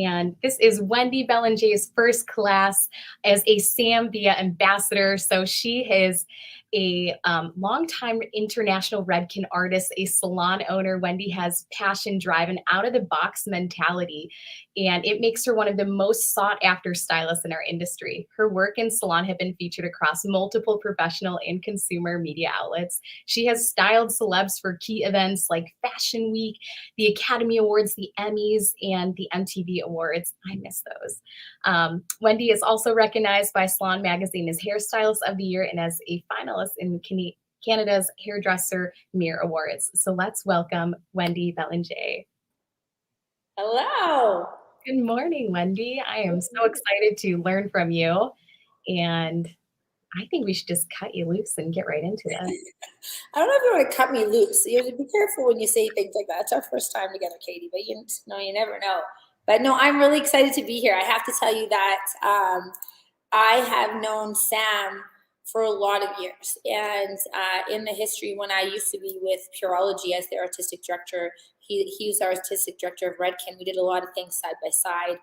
And this is Wendy Bélanger's first class as a Zambia ambassador. So she is a longtime international Redken artist, a salon owner. Wendy has passion, drive, and out-of-the-box mentality, and it makes her one of the most sought-after stylists in our industry. Her work in salon have been featured across multiple professional and consumer media outlets. She has styled celebs for key events like Fashion Week, the Academy Awards, the Emmys, and the MTV Awards. I miss those. Wendy is also recognized by Salon Magazine as Hairstylist of the Year and as a finalist in Canada's Hairdresser Mirror Awards. So let's welcome Wendy Bélanger. Hello. Good morning, Wendy. I am so excited to learn from you. And I think we should just cut you loose and get right into it. I don't know if you want to cut me loose. You have to be careful when you say things like that. It's our first time together, Katie, but you never know. But no, I'm really excited to be here. I have to tell you that I have known Sam for a lot of years. And in the history, when I used to be with Pureology as the artistic director, he was our artistic director of Redken. We did a lot of things side by side.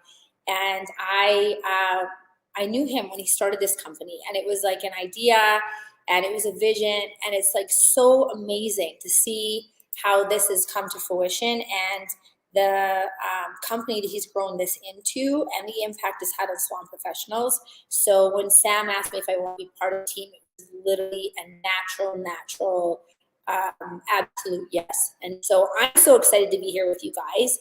And I knew him when he started this company, and it was like an idea and it was a vision, and it's like so amazing to see how this has come to fruition and the company that he's grown this into and the impact it's had on salon professionals. So when Sam asked me if I want to be part of the team, it was literally a natural absolute yes. And so I'm so excited to be here with you guys.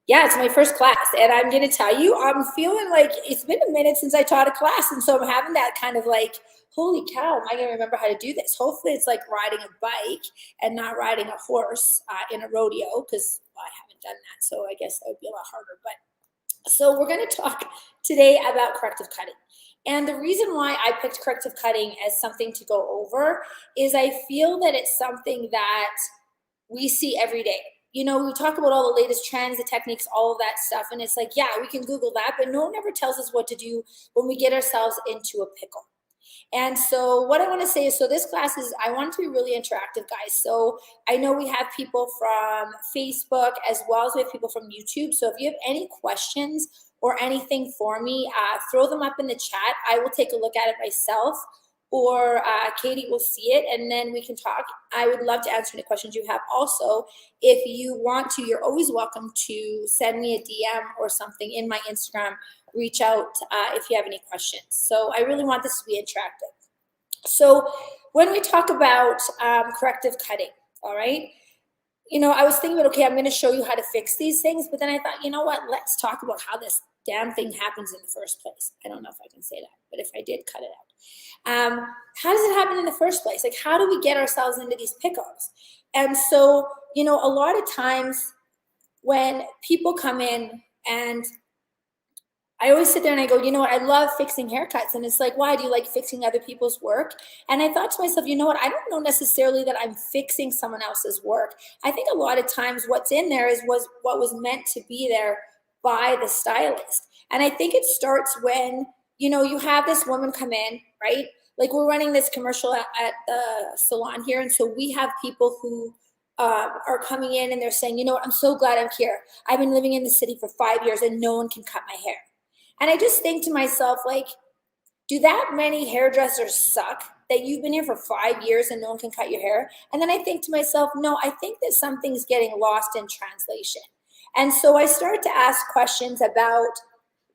Yeah, it's my first class, and I'm going to tell you, I'm feeling like it's been a minute since I taught a class, and so I'm having that kind of like, holy cow, am I going to remember how to do this? Hopefully it's like riding a bike and not riding a horse in a rodeo, because I haven't done that, so I guess that would be a lot harder. But so we're going to talk today about corrective cutting. And the reason why I picked corrective cutting as something to go over is I feel that it's something that we see every day. You know, we talk about all the latest trends, the techniques, all of that stuff. And it's like, yeah, we can Google that, but no one ever tells us what to do when we get ourselves into a pickle. And so what I want to say is, so this class is, I want it to be really interactive, guys. So I know we have people from Facebook as well as we have people from YouTube. So if you have any questions or anything for me, throw them up in the chat. I will take a look at it myself, or Katie will see it, and then we can talk. I would love to answer any questions you have. Also, if you want to, you're always welcome to send me a DM or something in my Instagram. Reach out if you have any questions. So I really want this to be interactive. So when we talk about corrective cutting, all right, you know, I was thinking about, okay, I'm going to show you how to fix these things, but then I thought, you know what, let's talk about how this damn thing happens in the first place. I don't know if I can say that, but if I did, cut it out. How does it happen in the first place? Like, how do we get ourselves into these pickles? And so, you know, a lot of times when people come in, and I always sit there and I go, you know what, I love fixing haircuts. And it's like, why do you like fixing other people's work? And I thought to myself, you know what, I don't know necessarily that I'm fixing someone else's work. I think a lot of times what's in there was what was meant to be there by the stylist. And I think it starts when, you know, you have this woman come in, right? Like, we're running this commercial at the salon here. And so we have people who are coming in and they're saying, you know what, I'm so glad I'm here. I've been living in the city for 5 years and no one can cut my hair. And I just think to myself, like, do that many hairdressers suck that you've been here for 5 years and no one can cut your hair? And then I think to myself, no, I think that something's getting lost in translation. And so I start to ask questions about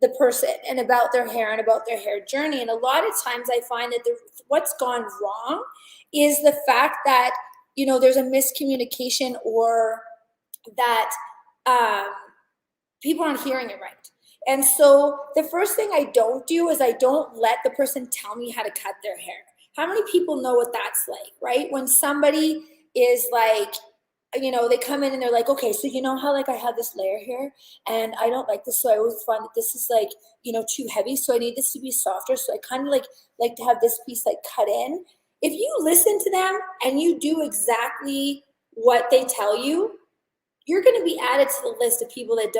the person and about their hair and about their hair journey. And a lot of times I find that what's gone wrong is the fact that, you know, there's a miscommunication, or that people aren't hearing it right. And so the first thing I don't do is I don't let the person tell me how to cut their hair. How many people know what that's like, right? When somebody is like, you know, they come in and they're like, okay, so you know how like I have this layer here and I don't like this, so I always find that this is like, you know, too heavy, so I need this to be softer, so I kind of like to have this piece like cut in. If you listen to them and you do exactly what they tell you, you're going to be added to the list of people that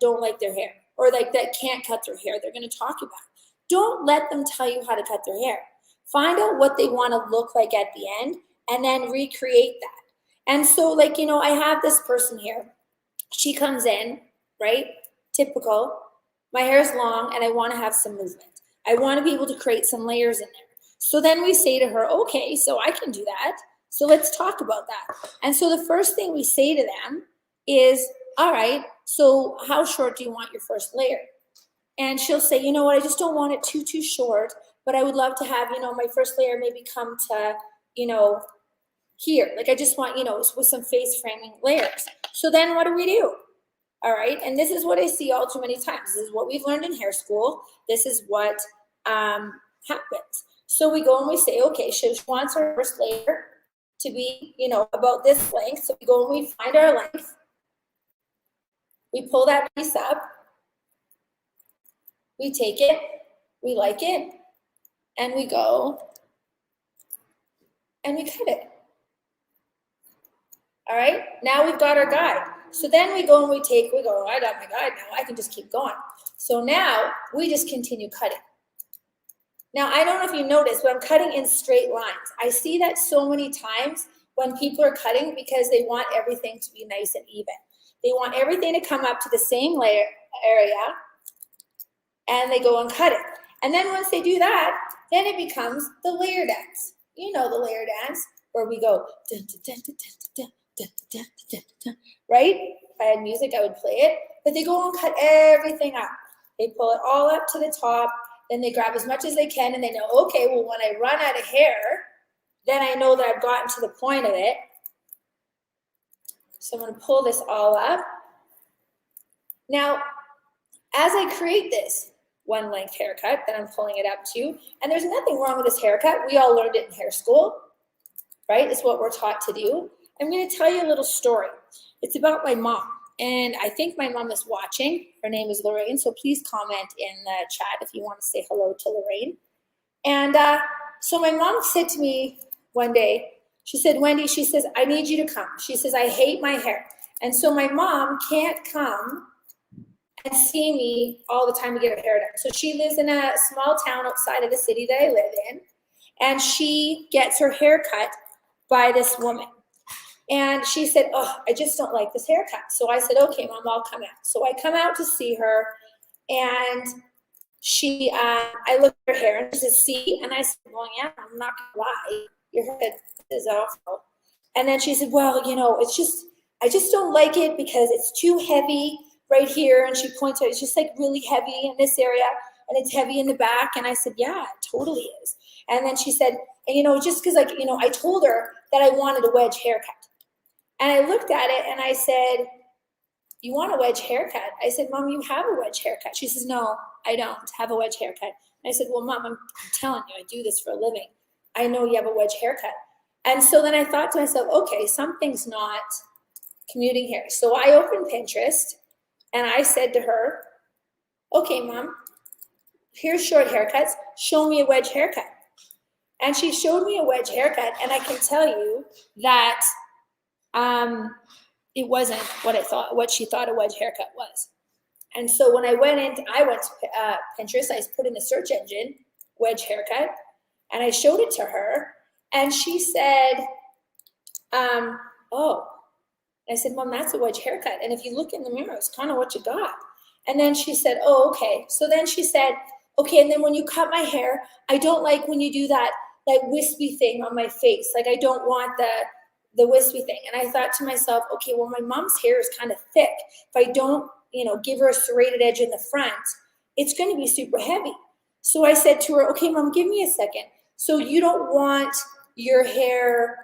don't like their hair, or like that can't cut their hair. They're going to talk about it. Don't let them tell you how to cut their hair. Find out what they want to look like at the end and then recreate that. And so, like, you know, I have this person here. She comes in, right? typical. My hair is long and I want to have some movement. I want to be able to create some layers in there. So then we say to her, okay, so I can do that. So let's talk about that. And so the first thing we say to them is, all right, so how short do you want your first layer? And she'll say, you know what, I just don't want it too short, but I would love to have, my first layer maybe come to, here. Like I just want, with some face framing layers. So then what do? All right, and this is what I see all too many times. This is what we've learned in hair school. This is what happens. So we go and we say, okay, she wants her first layer to be, about this length. So we go and we find our length. We pull that piece up. We take it. We like it. And we go and we cut it. All right, now we've got our guide. So then we go and we go, I got my guide now. I can just keep going. So now we just continue cutting. Now, I don't know if you noticed, but I'm cutting in straight lines. I see that so many times when people are cutting because they want everything to be nice and even. They want everything to come up to the same layer area, and they go and cut it. And then once they do that, then it becomes the layer dance. You know the layer dance where we go, dun, dun, dun, dun, dun, dun, dun, dun, dun, right? If I had music, I would play it. But they go and cut everything up. They pull it all up to the top. Then they grab as much as they can, and they know, okay, well, when I run out of hair, then I know that I've gotten to the point of it. So I'm going to pull this all up. Now, as I create this one length haircut that I'm pulling it up to, and there's nothing wrong with this haircut. We all learned it in hair school, right? It's what we're taught to do. I'm going to tell you a little story. It's about my mom. And I think my mom is watching. Her name is Lorraine. So please comment in the chat if you want to say hello to Lorraine. And so my mom said to me one day, she said, Wendy, she says, I need you to come. She says, I hate my hair. And so my mom can't come and see me all the time to get her hair done. So she lives in a small town outside of the city that I live in. And she gets her hair cut by this woman. And she said, oh, I just don't like this haircut. So I said, okay, Mom, I'll come out. So I come out to see her, and I look at her hair, and she says, see? And I said, well, yeah, I'm not gonna lie, your hair is awful. And then she said, well, I just don't like it because it's too heavy right here. And she points out, it's just like really heavy in this area, and it's heavy in the back. And I said, yeah, it totally is. And then she said, just because I told her that I wanted a wedge haircut. And I looked at it and I said, you want a wedge haircut? I said, Mom, you have a wedge haircut. She says, no, I don't have a wedge haircut. And I said, well, Mom, I'm telling you, I do this for a living. I know you have a wedge haircut. And so then I thought to myself, okay, something's not commuting here. So I opened Pinterest and I said to her, okay, Mom, here's short haircuts. Show me a wedge haircut. And she showed me a wedge haircut. And I can tell you that it wasn't what she thought a wedge haircut was. And so when I went to Pinterest, I put in the search engine, wedge haircut, and I showed it to her, and she said, oh. I said, Mom, that's a wedge haircut. And if you look in the mirror, it's kind of what you got. And then she said, oh, okay. So then she said, okay, and then when you cut my hair, I don't like when you do that wispy thing on my face. Like I don't want the wispy thing. And I thought to myself, okay, well, my mom's hair is kind of thick. If I don't, give her a serrated edge in the front, it's going to be super heavy. So I said to her, okay, Mom, give me a second. So you don't want your hair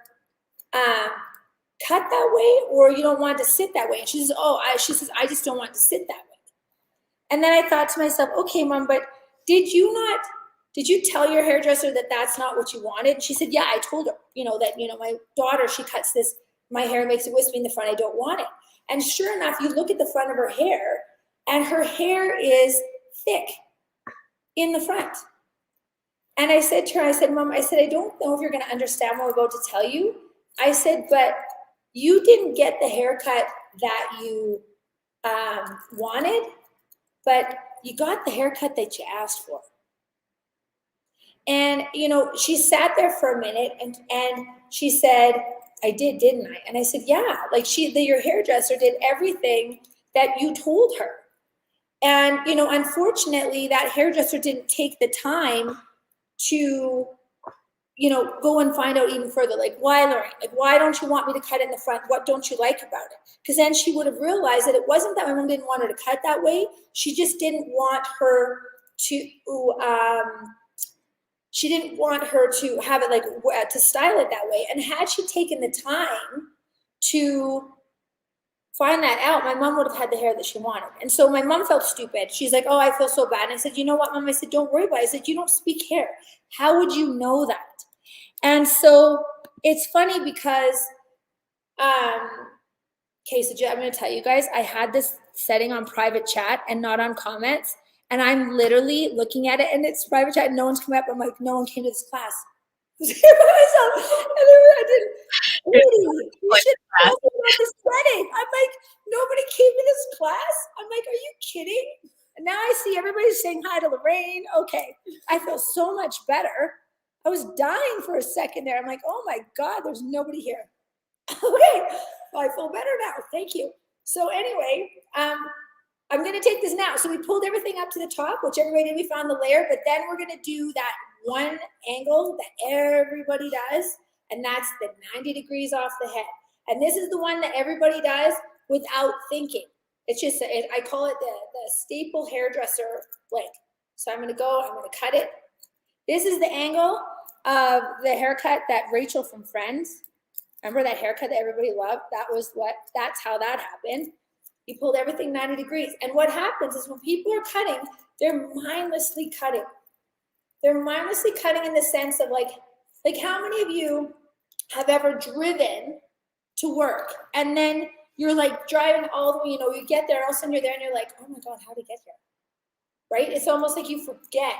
cut that way, or you don't want it to sit that way? And she says, I just don't want it to sit that way. And then I thought to myself, okay, Mom, but did you tell your hairdresser that that's not what you wanted? She said, yeah, I told her, that, my daughter, she cuts this, my hair makes it wispy in the front. I don't want it. And sure enough, you look at the front of her hair and her hair is thick in the front. And I said to her, Mom, I don't know if you're going to understand what I'm about to tell you. I said, but you didn't get the haircut that you wanted, but you got the haircut that you asked for. And, she sat there for a minute and she said, I did, didn't I? And I said, yeah, your hairdresser did everything that you told her. And, you know, unfortunately, that hairdresser didn't take the time to, you know, go and find out even further, like, why, Lorraine? Like, why don't you want me to cut in the front? What don't you like about it? Because then she would have realized that it wasn't that my mom didn't want her to cut that way. She just didn't want her to, she didn't want her to have it like, to style it that way. And had she taken the time to find that out, my mom would have had the hair that she wanted. And so my mom felt stupid. She's like, oh, I feel so bad. And I said, you know what, Mom? I said, don't worry about it. I said, you don't speak hair. How would you know that? And so it's funny because, okay, so I'm going to tell you guys, I had this setting on private chat and not on comments. And I'm literally looking at it and it's private chat. And no one's come up. I'm like, no one came to this class. I didn't. Really? You should tell me about this setting. I'm like, nobody came to this class? I'm like, are you kidding? And now I see everybody saying hi to Lorraine. Okay, I feel so much better. I was dying for a second there. I'm like, oh my God, there's nobody here. Okay, well, I feel better now. Thank you. So anyway, I'm going to take this now. So we pulled everything up to the top, which everybody did. We found the layer, but then we're going to do that one angle that everybody does, and that's the 90 degrees off the head. And this is the one that everybody does without thinking. It's just, I call it the staple hairdresser blade. So I'm going to go, I'm going to cut it. This is the angle of the haircut that Rachel from Friends, remember that haircut that everybody loved? That's how that happened. He pulled everything 90 degrees. And what happens is when people are cutting, they're mindlessly cutting. They're mindlessly cutting in the sense of like how many of you have ever driven to work and then you're like driving all the way, you know, you get there, all of a sudden you're there and you're like, oh my God, how did I get here? Right? It's almost like you forget.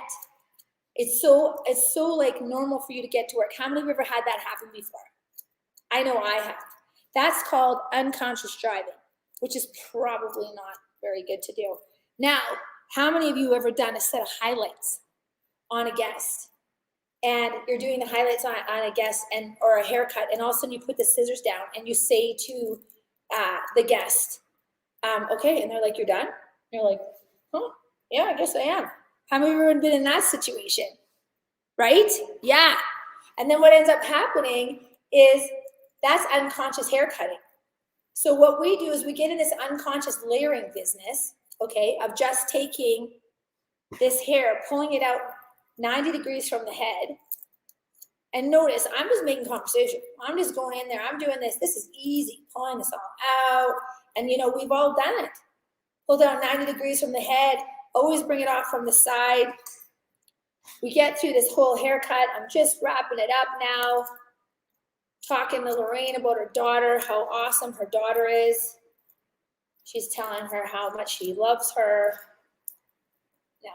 It's so like normal for you to get to work. How many of you ever had that happen before? I know I have. That's called unconscious driving, which is probably not very good to do. Now, how many of you ever done a set of highlights on a guest? And you're doing the highlights on a guest or a haircut, and all of a sudden you put the scissors down and you say to the guest, okay, and they're like, you're done? And you're like, huh, yeah, I guess I am. How many of you have been in that situation? Right? Yeah. And then what ends up happening is that's unconscious hair cutting. So what we do is we get in this unconscious layering business, okay, of just taking this hair, pulling it out 90 degrees from the head. And notice, I'm just making conversation. I'm just going in there. I'm doing this. This is easy, pulling this all out. And, you know, we've all done it. Pull down 90 degrees from the head. Always bring it off from the side. We get through this whole haircut. I'm just wrapping it up now. Talking to Lorraine about her daughter, how awesome her daughter is. She's telling her how much she loves her. No,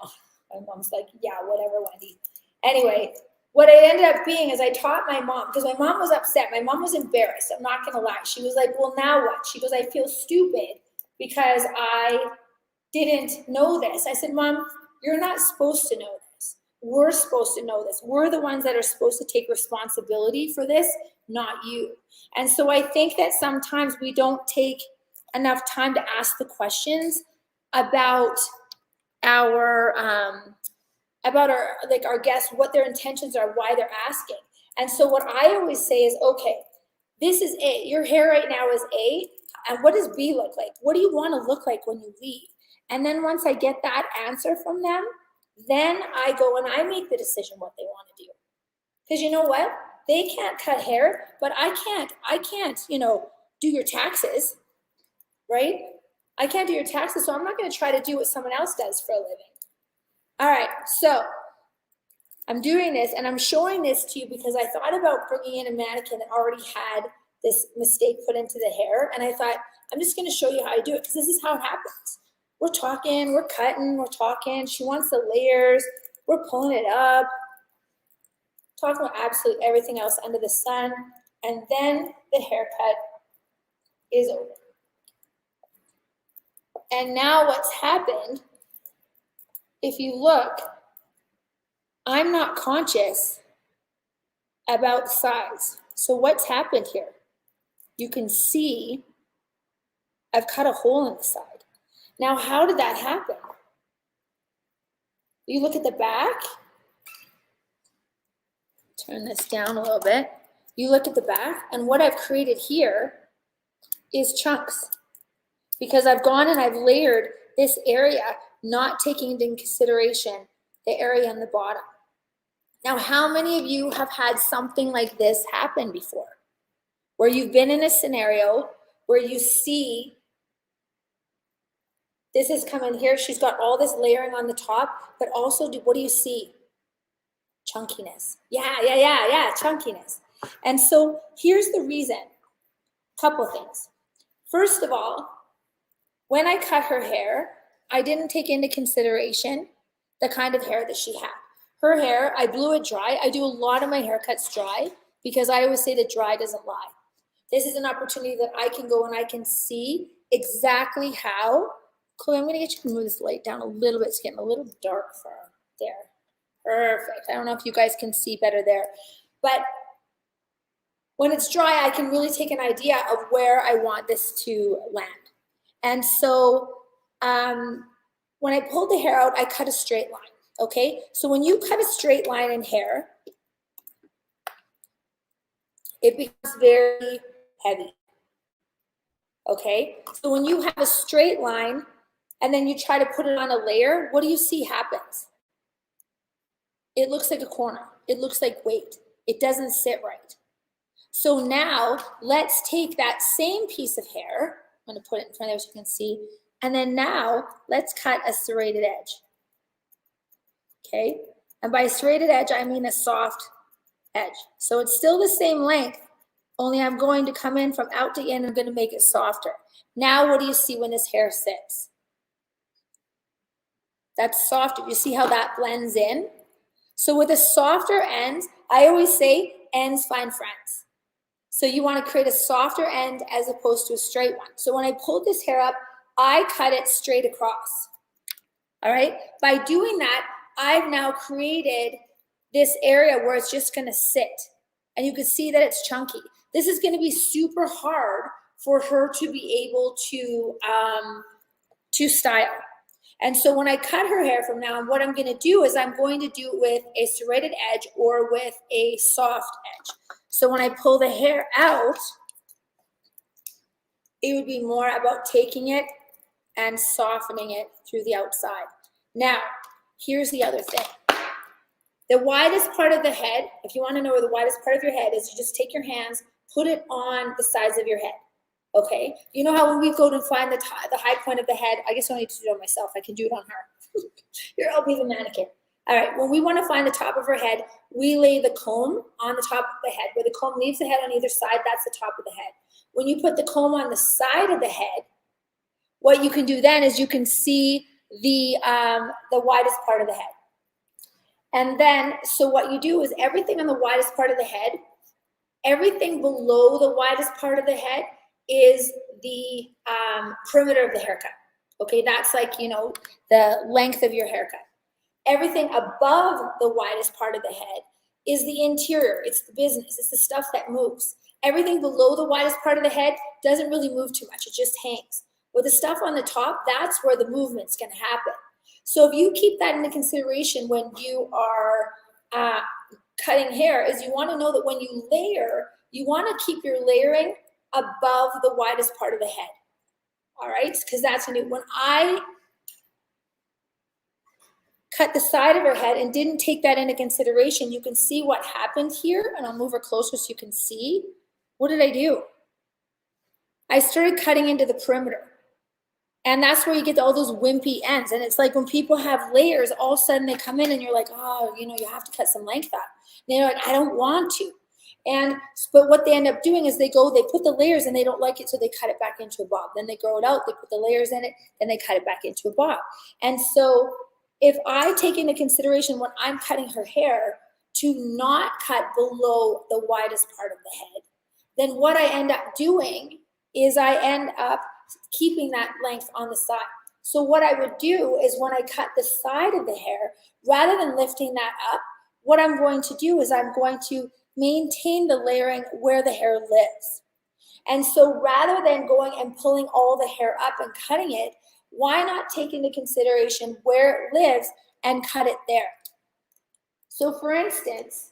my mom's like, yeah, whatever, Wendy. Anyway, what it ended up being is I taught my mom, because my mom was upset. My mom was embarrassed. I'm not going to lie. She was like, well, now what? She goes, I feel stupid because I didn't know this. I said, Mom, you're not supposed to know this. We're supposed to know this. We're the ones that are supposed to take responsibility for this, not you. And so I think that sometimes we don't take enough time to ask the questions about our guests, what their intentions are, why they're asking. And so what I always say is, okay, this is A. Your hair right now is A. And what does B look like? What do you want to look like when you leave? And then once I get that answer from them, then I go and I make the decision what they want to do. Because you know what? They can't cut hair, but I can't, you know, do your taxes, right? I can't do your taxes, so I'm not going to try to do what someone else does for a living. All right, so I'm doing this, and I'm showing this to you because I thought about bringing in a mannequin that already had this mistake put into the hair, and I thought, I'm just going to show you how I do it because this is how it happens. We're talking, we're cutting, we're talking. She wants the layers. We're pulling it up. Talking about absolutely everything else under the sun. And then the haircut is over. And now what's happened, if you look, I'm not conscious about the size. So what's happened here? You can see I've cut a hole in the side. Now, how did that happen? You look at the back, turn this down a little bit. You look at the back, and what I've created here is chunks, because I've gone and I've layered this area, not taking into consideration the area on the bottom. Now, how many of you have had something like this happen before? Where you've been in a scenario where you see this is coming here, she's got all this layering on the top, but also what do you see? Chunkiness. Yeah, chunkiness. And so here's the reason. Couple things. First of all, when I cut her hair, I didn't take into consideration the kind of hair that she had. Her hair, I blew it dry. I do a lot of my haircuts dry because I always say that dry doesn't lie. This is an opportunity that I can go and I can see exactly how. Chloe, I'm going to get you to move this light down a little bit. It's getting a little dark for there. Perfect. I don't know if you guys can see better there. But when it's dry, I can really take an idea of where I want this to land. And so when I pulled the hair out, I cut a straight line. Okay? So when you cut a straight line in hair, it becomes very heavy. Okay? So when you have a straight line and then you try to put it on a layer, what do you see happens? It looks like a corner. It looks like weight. It doesn't sit right. So now let's take that same piece of hair. I'm going to put it in front of you so you can see. And then now let's cut a serrated edge. Okay? And by serrated edge, I mean a soft edge. So it's still the same length, only I'm going to come in from out to in. I'm going to make it softer. Now what do you see when this hair sits? That's softer. You see how that blends in? So with a softer end, I always say ends find friends. So you want to create a softer end as opposed to a straight one. So when I pulled this hair up, I cut it straight across. All right? By doing that, I've now created this area where it's just going to sit. And you can see that it's chunky. This is going to be super hard for her to be able to style. And so when I cut her hair from now on, what I'm going to do is I'm going to do it with a serrated edge or with a soft edge. So when I pull the hair out, it would be more about taking it and softening it through the outside. Now, here's the other thing. The widest part of the head, if you want to know where the widest part of your head is, you just take your hands, put it on the sides of your head. Okay? You know how when we go to find the high point of the head, I guess I don't need to do it on myself. I can do it on her. Here, I'll be the mannequin. All right, when we want to find the top of her head, we lay the comb on the top of the head. Where the comb leaves the head on either side, that's the top of the head. When you put the comb on the side of the head, what you can do then is you can see the widest part of the head. And then, so what you do is everything on the widest part of the head, everything below the widest part of the head is the perimeter of the haircut. Okay, that's like, you know, the length of your haircut. Everything above the widest part of the head is the interior. It's the business. It's the stuff that moves. Everything below the widest part of the head doesn't really move too much. It just hangs. With the stuff on the top, that's where the movement's going to happen. So if you keep that into consideration when you are cutting hair, is you want to know that when you layer, you want to keep your layering above the widest part of the head. All right? Because that's when I cut the side of her head and didn't take that into consideration, you can see what happened here. And I'll move her closer so you can see. What did I do? I started cutting into the perimeter. And that's where you get all those wimpy ends. And it's like when people have layers, all of a sudden they come in and you're like, oh, you know, you have to cut some length out. And they're like, I don't want to. But what they end up doing is they put the layers and they don't like it, so they cut it back into a bob. Then they grow it out, they put the layers in it, then they cut it back into a bob. And so if I take into consideration when I'm cutting her hair to not cut below the widest part of the head, then what I end up doing is I end up keeping that length on the side. So what I would do is when I cut the side of the hair, rather than lifting that up, what I'm going to do is I'm going to maintain the layering where the hair lives. And so rather than going and pulling all the hair up and cutting it, why not take into consideration where it lives and cut it there. So for instance,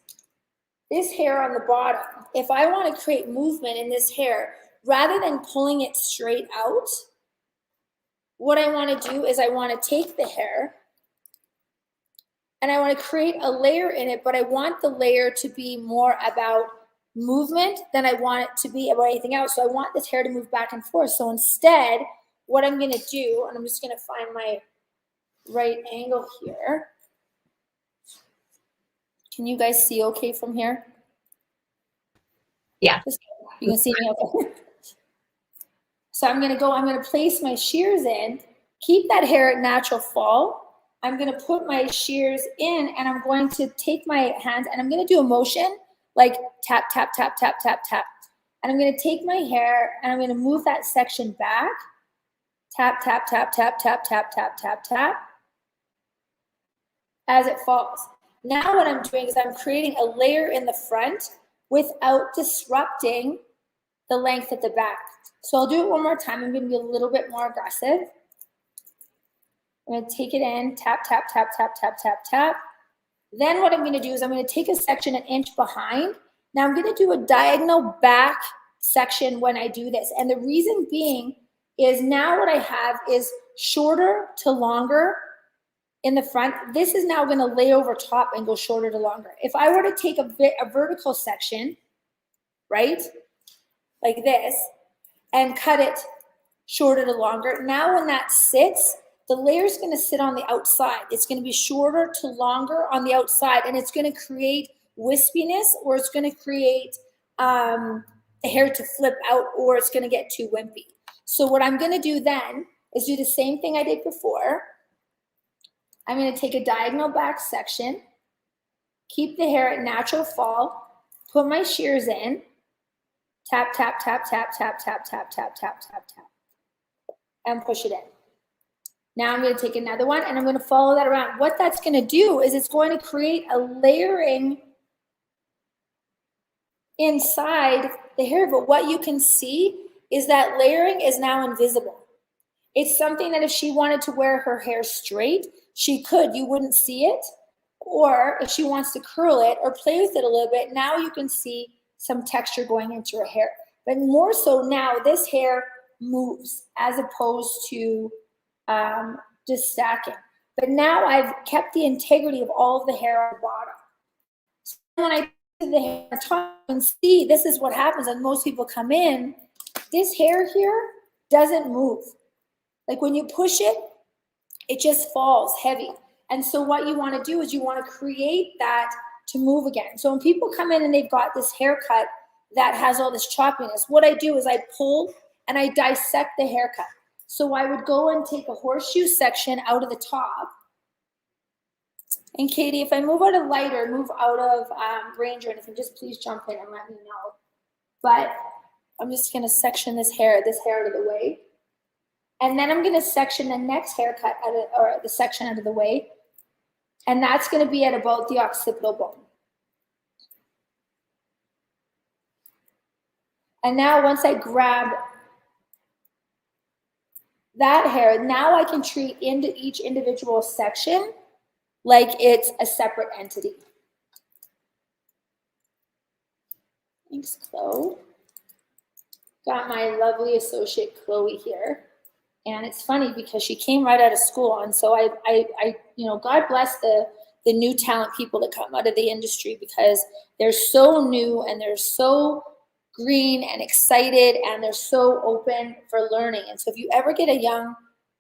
this hair on the bottom, if I want to create movement in this hair, rather than pulling it straight out, what I want to do is I want to take the hair and I want to create a layer in it, but I want the layer to be more about movement than I want it to be about anything else. So I want this hair to move back and forth. So instead, what I'm going to do, and I'm just going to find my right angle here. Can you guys see okay from here? Yeah. You can see me okay. So I'm going to place my shears in, keep that hair at natural fall. I'm going to put my shears in and I'm going to take my hands and I'm going to do a motion like tap, tap, tap, tap, tap, tap. And I'm going to take my hair and I'm going to move that section back. Tap, tap, tap, tap, tap, tap, tap, tap, tap, as it falls. Now what I'm doing is I'm creating a layer in the front without disrupting the length at the back. So I'll do it one more time. I'm going to be a little bit more aggressive. I'm going to take it in, tap, tap, tap, tap, tap, tap, tap. Then what I'm going to do is I'm going to take a section an inch behind. Now I'm going to do a diagonal back section when I do this. And the reason being is now what I have is shorter to longer in the front. This is now going to lay over top and go shorter to longer. If I were to take a vertical section, right, like this, and cut it shorter to longer, now when that sits, the layer is going to sit on the outside. It's going to be shorter to longer on the outside, and it's going to create wispiness, or it's going to create the hair to flip out, or it's going to get too wimpy. So what I'm going to do then is do the same thing I did before. I'm going to take a diagonal back section, keep the hair at natural fall, put my shears in, tap, tap, tap, tap, tap, tap, tap, tap, tap, tap, tap, and push it in. Now I'm going to take another one and I'm going to follow that around. What that's going to do is it's going to create a layering inside the hair, but what you can see is that layering is now invisible. It's something that if she wanted to wear her hair straight, she could, you wouldn't see it. Or if she wants to curl it or play with it a little bit, now you can see some texture going into her hair. But more so now, this hair moves as opposed to just stacking. But now I've kept the integrity of all of the hair on the bottom. So when I put the hair on top and see, this is what happens when most people come in, this hair here doesn't move. Like when you push it, it just falls heavy. And so what you want to do is you want to create that to move again. So when people come in and they've got this haircut that has all this choppiness, what I do is I pull and I dissect the haircut. So I would go and take a horseshoe section out of the top. And Katie, if I move out of light or move out of range or anything, just please jump in and let me know. But I'm just going to section this hair out of the way. And then I'm going to section the next haircut or the section out of the way. And that's going to be at about the occipital bone. And now once I grab that hair, now I can treat into each individual section like it's a separate entity. Thanks, Chloe. Got my lovely associate Chloe here. And it's funny because she came right out of school. And so I God bless the new talent people that come out of the industry, because they're so new and they're so green and excited and they're so open for learning. And so if you ever get a young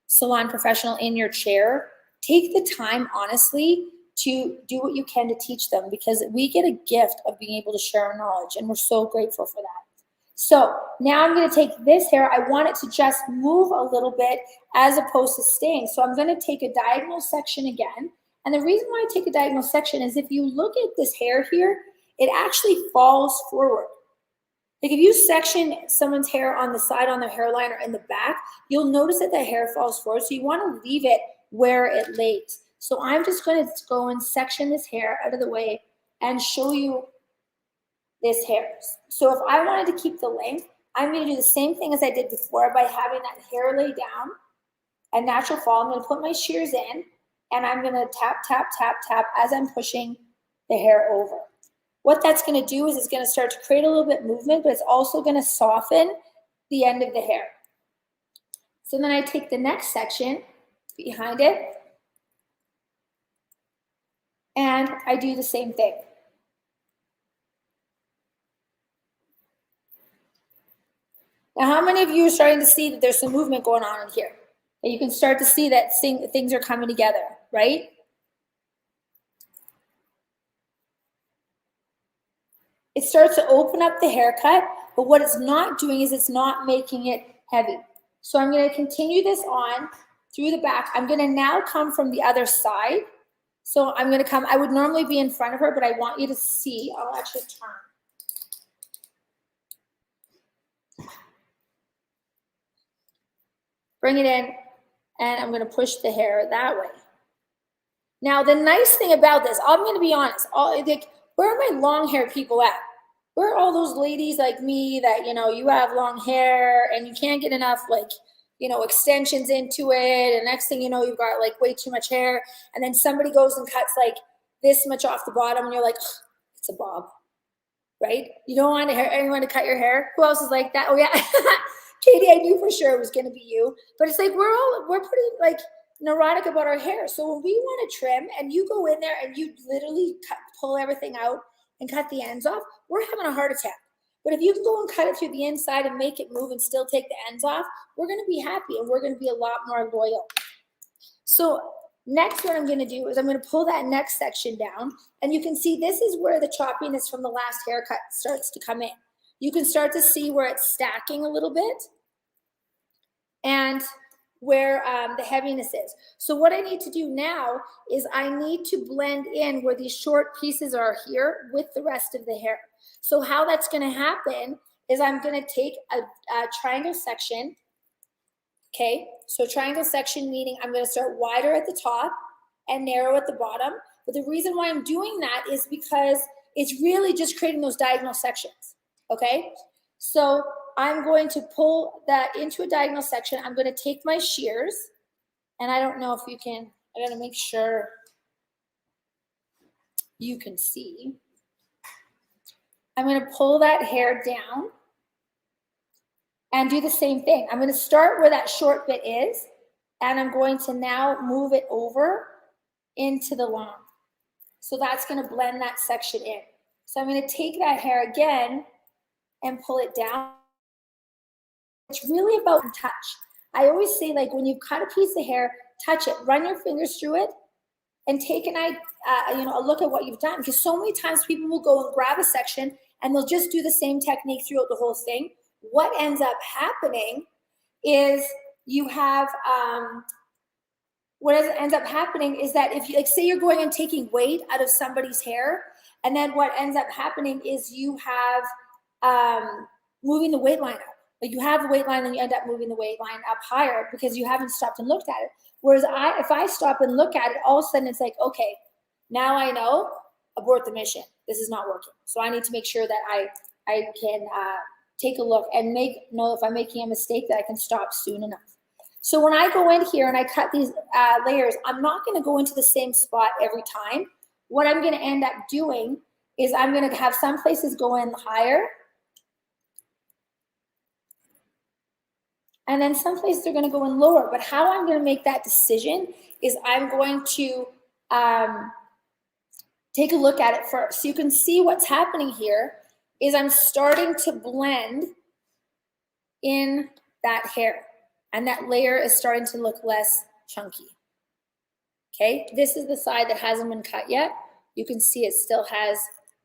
salon professional in your chair, take the time, honestly, to do what you can to teach them, because we get a gift of being able to share our knowledge, and we're so grateful for that. So now I'm going to take this hair. I want it to just move a little bit as opposed to staying. So I'm going to take a diagonal section again. And the reason why I take a diagonal section is if you look at this hair here, it actually falls forward. Like if you section someone's hair on the side, on their hairline, or in the back, you'll notice that the hair falls forward. So you want to leave it where it lays. So I'm just going to go and section this hair out of the way and show you this hair. So if I wanted to keep the length, I'm going to do the same thing as I did before by having that hair lay down at natural fall. I'm going to put my shears in and I'm gonna tap, tap, tap, tap as I'm pushing the hair over. What that's gonna do is it's gonna start to create a little bit of movement, but it's also gonna soften the end of the hair. So then I take the next section behind it, and I do the same thing. Now, how many of you are starting to see that there's some movement going on in here? And you can start to see that things are coming together, right? It starts to open up the haircut, but what it's not doing is it's not making it heavy. So I'm going to continue this on through the back. I'm going to now come from the other side. So I'm going to come, I would normally be in front of her, but I want you to see, I'll actually turn. Bring it in, and I'm going to push the hair that way. Now, the nice thing about this, I'm going to be honest, where are my long hair people at? Where are all those ladies like me that, you know, you have long hair and you can't get enough, like, you know, extensions into it, and next thing you know, you've got like way too much hair, and then somebody goes and cuts like this much off the bottom, and you're like, it's a bob, right? You don't want anyone to cut your hair. Who else is like that? Oh yeah, Katie, I knew for sure it was going to be you, but it's like we're pretty like neurotic about our hair. So when we want to trim, and you go in there and you literally pull everything out and cut the ends off, we're having a heart attack. But if you can go and cut it through the inside and make it move and still take the ends off, we're going to be happy, and we're going to be a lot more loyal. So next, what I'm going to do is I'm going to pull that next section down, and you can see this is where the choppiness from the last haircut starts to come in. You can start to see where it's stacking a little bit and where the heaviness is. So what I need to do now is I need to blend in where these short pieces are here with the rest of the hair. So how that's going to happen is I'm going to take a triangle section. Okay, so triangle section meaning I'm going to start wider at the top and narrow at the bottom. But the reason why I'm doing that is because it's really just creating those diagonal sections. Okay, so I'm going to pull that into a diagonal section. I'm going to take my shears, and I don't know if you can, I got to make sure you can see. I'm going to pull that hair down and do the same thing. I'm going to start where that short bit is, and I'm going to now move it over into the long. So that's going to blend that section in. So I'm going to take that hair again and pull it down. It's really about touch. I always say, like, when you cut a piece of hair, touch it, run your fingers through it, and take a look at what you've done. Because so many times people will go and grab a section and they'll just do the same technique throughout the whole thing. What ends up happening is you have, ends up happening is that if you, like, say you're going and taking weight out of somebody's hair, and then what ends up happening is you have moving the weight line up. Like, you have the weight line and you end up moving the weight line up higher because you haven't stopped and looked at it. Whereas if I stop and look at it, all of a sudden it's like, okay, now I know, abort the mission. This is not working. So I need to make sure that I can take a look and know if I'm making a mistake that I can stop soon enough. So when I go in here and I cut these layers, I'm not going to go into the same spot every time. What I'm going to end up doing is I'm going to have some places go in higher, and then some places are going to go in lower. But how I'm going to make that decision is I'm going to take a look at it first. So you can see what's happening here is I'm starting to blend in that hair, and that layer is starting to look less chunky. Okay, this is the side that hasn't been cut yet. You can see it still has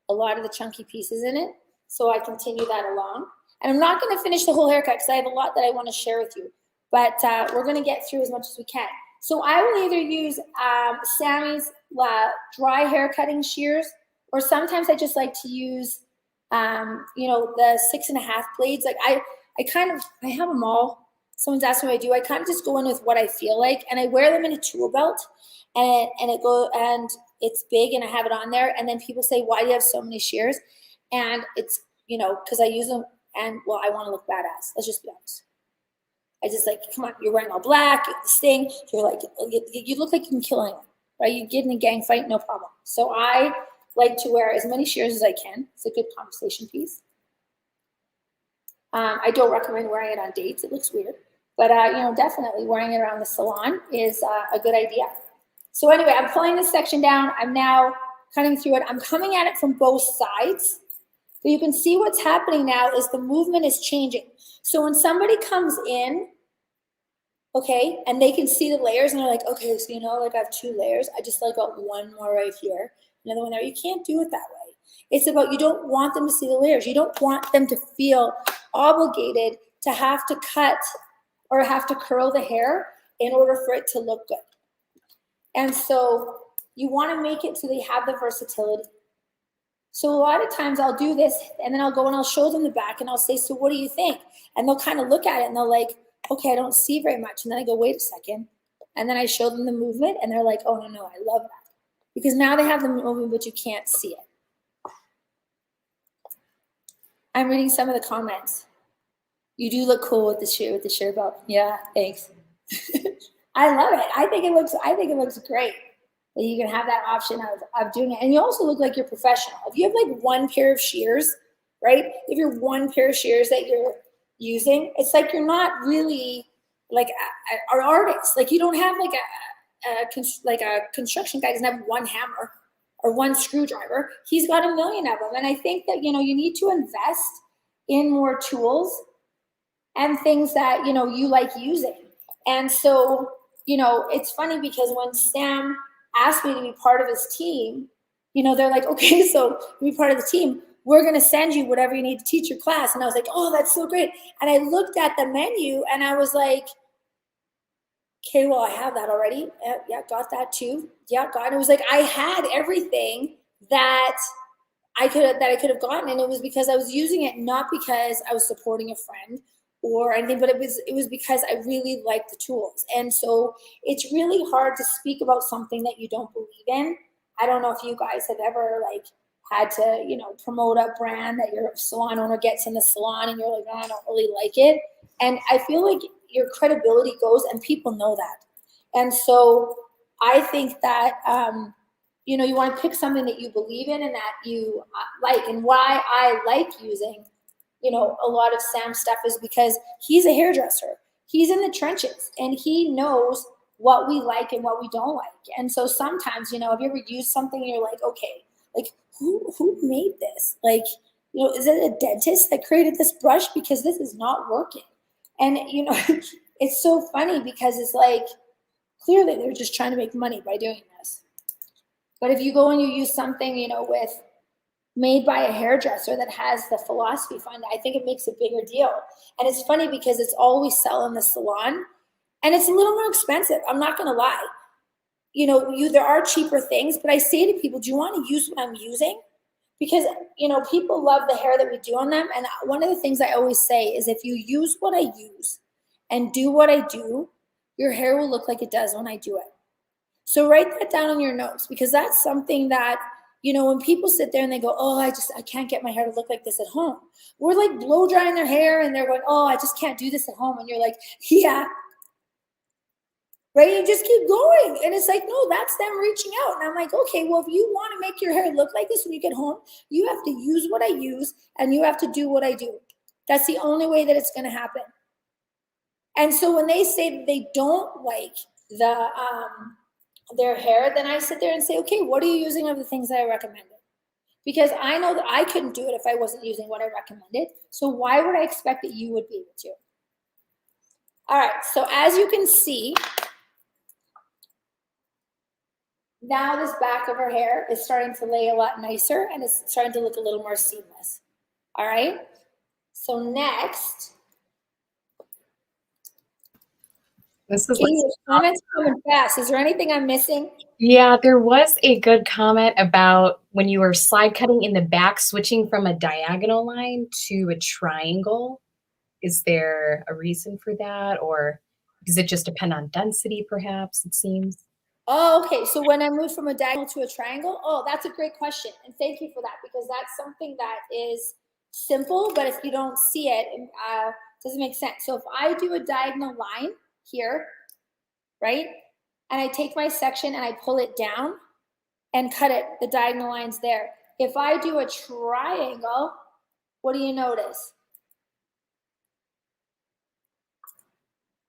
a lot of the chunky pieces in it. So I continue that along. And I'm not going to finish the whole haircut because I have a lot that I want to share with you. But we're going to get through as much as we can. So I will either use Sammy's dry hair cutting shears, or sometimes I just like to use, the 6.5 blades. Like I have them all. Someone's asked me what I do. I kind of just go in with what I feel like, and I wear them in a tool belt, and it's big, and I have it on there. And then people say, "Why do you have so many shears?" And it's because I use them, and well, I want to look badass. Let's just be honest. I just like, come on, you're wearing all black, this thing. You're like, you look like you can kill anyone. right? You get in a gang fight, no problem. So I like to wear as many shears as I can. It's a good conversation piece. I don't recommend wearing it on dates. It looks weird. But, definitely wearing it around the salon is a good idea. So anyway, I'm pulling this section down. I'm now cutting through it. I'm coming at it from both sides. So you can see what's happening now is the movement is changing. So when somebody comes in, okay, and they can see the layers and they're like, okay, so like I have 2 layers. I just like got one more right here, another one there. You can't do it that way. It's about, you don't want them to see the layers. You don't want them to feel obligated to have to cut or have to curl the hair in order for it to look good. And so you want to make it so they have the versatility. So a lot of times I'll do this and then I'll go and I'll show them the back and I'll say, so what do you think? And they'll kind of look at it and they're like, okay, I don't see very much. And then I go, wait a second. And then I show them the movement and they're like, oh, no, I love that. Because now they have the movement, but you can't see it. I'm reading some of the comments. You do look cool with the sheer belt. Yeah, thanks. I love it. I think it looks great that you can have that option of doing it. And you also look like you're professional. If you have like one pair of shears, right? If you're one pair of shears that you're using, it's like you're not really like an artist. Like you don't have like a construction guy doesn't have one hammer or one screwdriver. He's got a million of them. And I think that, you need to invest in more tools and things that, you like using. And so, it's funny because when Sam asked me to be part of his team, they're like, okay, so to be part of the team, we're going to send you whatever you need to teach your class. And I was like, oh, that's so great. And I looked at the menu and I was like, okay, well, I have that already. Yeah, got that too. Yeah, got it. It was like I had everything that I could have gotten, and it was because I was using it, not because I was supporting a friend or anything, but it was because I really liked the tools. And so it's really hard to speak about something that you don't believe in. I don't know if you guys have ever like had to, promote a brand that your salon owner gets in the salon and you're like, oh, I don't really like it. And I feel like your credibility goes, and people know that. And so I think that, you want to pick something that you believe in and that you like. And why I like using, a lot of Sam's stuff is because he's a hairdresser. He's in the trenches and he knows what we like and what we don't like. And so sometimes, have you ever used something and you're like, okay, like who made this? Like, is it a dentist that created this brush? Because this is not working. And, it's so funny because it's like, clearly they're just trying to make money by doing this. But if you go and you use something, made by a hairdresser that has the philosophy behind it, I think it makes a bigger deal. And it's funny because it's all we sell in the salon, and it's a little more expensive. I'm not going to lie. There are cheaper things, but I say to people, do you want to use what I'm using? Because, people love the hair that we do on them. And one of the things I always say is if you use what I use and do what I do, your hair will look like it does when I do it. So write that down on your notes, because that's something that, when people sit there and they go, oh, I can't get my hair to look like this at home. We're like blow drying their hair and they're going, oh, I just can't do this at home. And you're like, yeah. Right? You just keep going. And it's like, no, that's them reaching out. And I'm like, okay, well, if you want to make your hair look like this when you get home, you have to use what I use and you have to do what I do. That's the only way that it's going to happen. And so when they say that they don't like their hair, then I sit there and say, okay, what are you using of the things that I recommended? Because I know that I couldn't do it if I wasn't using what I recommended. So why would I expect that you would be able to? All right, so as you can see, now this back of her hair is starting to lay a lot nicer and it's starting to look a little more seamless. All right, so next, This is Katie, comments coming fast. Is there anything I'm missing? Yeah, there was a good comment about when you were slide cutting in the back, switching from a diagonal line to a triangle. Is there a reason for that, or does it just depend on density, perhaps, it seems? Oh, okay. So when I moved from a diagonal to a triangle, oh, that's a great question. And thank you for that, because that's something that is simple, but if you don't see it, it doesn't make sense. So if I do a diagonal line here, right? and I take my section and I pull it down and cut it, the diagonal lines there. If I do a triangle, what do you notice?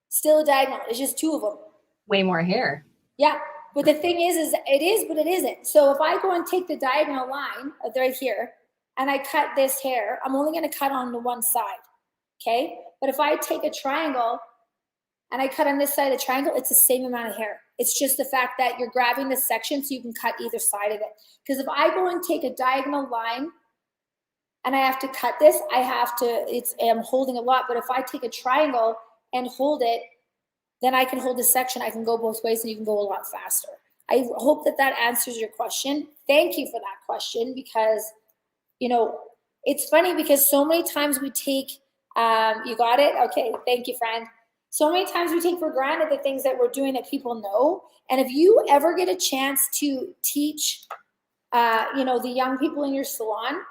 Still a diagonal. It's just two of them. Way more hair. Yeah, but the thing is it is, but it isn't. So if I go and take the diagonal line right here and I cut this hair, I'm only going to cut on the one side, okay? But if I take a triangle and I cut on this side of the triangle, it's the same amount of hair. It's just the fact that you're grabbing this section so you can cut either side of it. Because if I go and take a diagonal line and I have to cut this, I'm holding a lot. But if I take a triangle and hold it, then I can hold this section. I can go both ways and you can go a lot faster. I hope that answers your question. Thank you for that question, because, you know, it's funny because so many times we take, you got it? Okay, thank you, friend. So many times we take for granted the things that we're doing that people know. And if you ever get a chance to teach, the young people in your salon,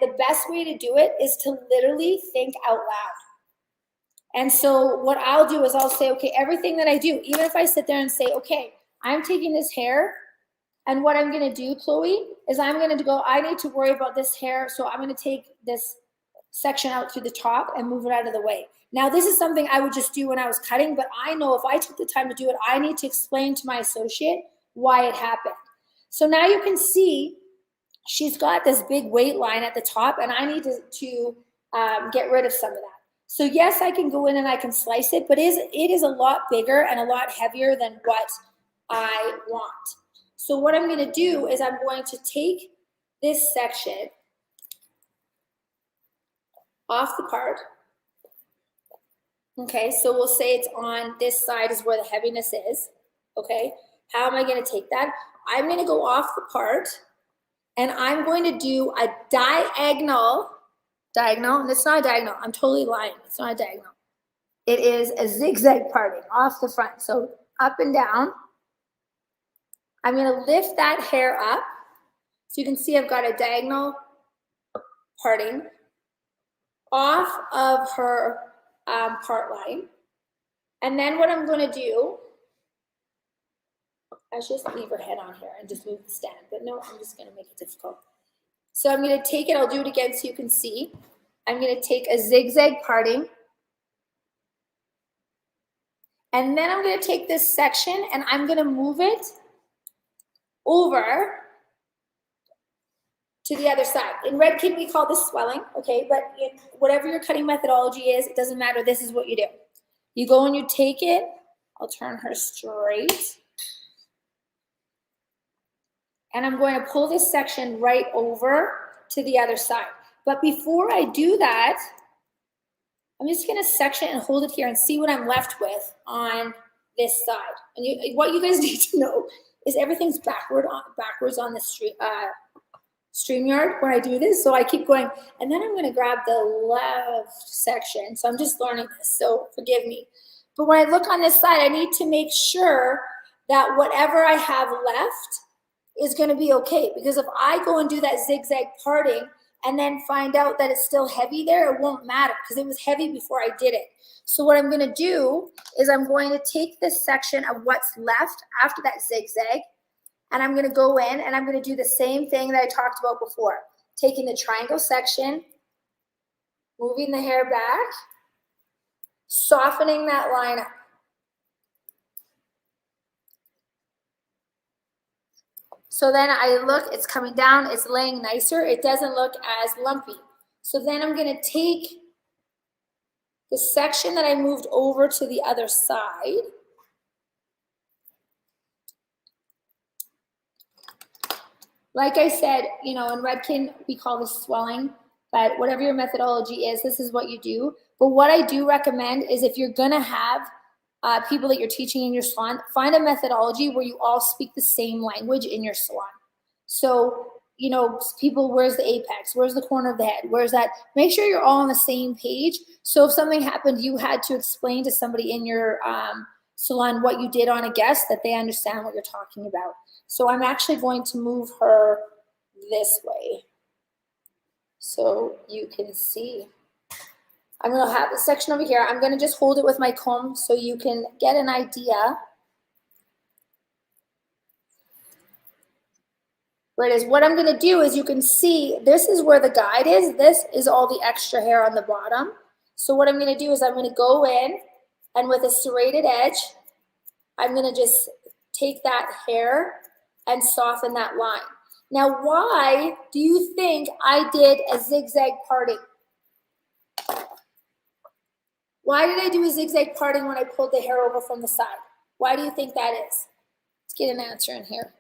the best way to do it is to literally think out loud. And so what I'll do is I'll say, okay, everything that I do, even if I sit there and say, okay, I'm taking this hair, and what I'm going to do, Chloe, is I'm going to go, I need to worry about this hair, so I'm going to take this section out through the top and move it out of the way. Now, this is something I would just do when I was cutting, but I know if I took the time to do it, I need to explain to my associate why it happened. So now you can see she's got this big weight line at the top, and I need to get rid of some of that. So yes, I can go in and I can slice it, but it is a lot bigger and a lot heavier than what I want. So what I'm going to do is I'm going to take this section off the part. Okay, so we'll say it's on this side is where the heaviness is. Okay, how am I going to take that? I'm going to go off the part, and I'm going to do a diagonal, and it's not a diagonal. I'm totally lying. It's not a diagonal. It is a zigzag parting off the front. So up and down. I'm going to lift that hair up. So you can see I've got a diagonal parting off of her part line. And then what I'm going to do, I should just leave her head on here and just move the stand. But no, I'm just going to make it difficult. So I'm going to take it. I'll do it again so you can see. I'm going to take a zigzag parting. And then I'm going to take this section and I'm going to move it over to the other side. In Redken, we call this swelling, okay? But whatever your cutting methodology is, it doesn't matter. This is what you do. You go and you take it. I'll turn her straight. And I'm going to pull this section right over to the other side. But before I do that, I'm just going to section and hold it here and see what I'm left with on this side. And what you guys need to know is everything's backwards on the StreamYard when I do this. So I keep going, and then I'm going to grab the left section. So I'm just learning this, so forgive me. But when I look on this side, I need to make sure that whatever I have left is going to be okay. Because if I go and do that zigzag parting and then find out that it's still heavy there, it won't matter because it was heavy before I did it. So what I'm going to do is I'm going to take this section of what's left after that zigzag, and I'm going to go in and I'm going to do the same thing that I talked about before. Taking the triangle section, moving the hair back, softening that line up. So then I look, it's coming down, it's laying nicer. It doesn't look as lumpy. So then I'm going to take the section that I moved over to the other side. Like I said, in Redken, we call this swelling, but whatever your methodology is, this is what you do. But what I do recommend is if you're going to have people that you're teaching in your salon, find a methodology where you all speak the same language in your salon. So, people, where's the apex? Where's the corner of the head? Where's that? Make sure you're all on the same page. So if something happened, you had to explain to somebody in your salon what you did on a guest, that they understand what you're talking about. So I'm actually going to move her this way so you can see. I'm going to have the section over here. I'm going to just hold it with my comb so you can get an idea where it is. What I'm going to do is, you can see this is where the guide is. This is all the extra hair on the bottom. So what I'm going to do is I'm going to go in, and with a serrated edge, I'm going to just take that hair and soften that line. Now, why do you think I did a zigzag parting? Why did I do a zigzag parting when I pulled the hair over from the side? Why do you think that is? Let's get an answer in here.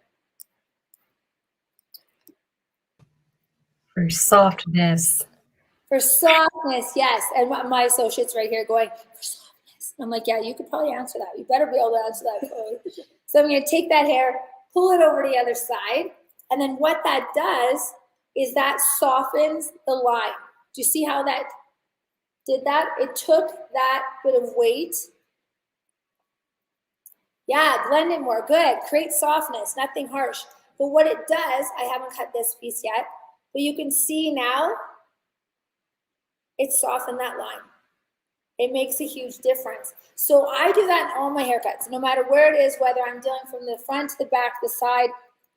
For softness. For softness, yes. And my associate's right here going, for softness. I'm like, yeah, you could probably answer that. You better be able to answer that, Chloe. So I'm going to take that hair, pull it over to the other side. And then what that does is that softens the line. Do you see how that did that? It took that bit of weight. Yeah, blend in more. Good. Create softness, nothing harsh. But what it does, I haven't cut this piece yet, but you can see now it softened that line. It makes a huge difference. So I do that in all my haircuts, no matter where it is, whether I'm dealing from the front to the back, the side.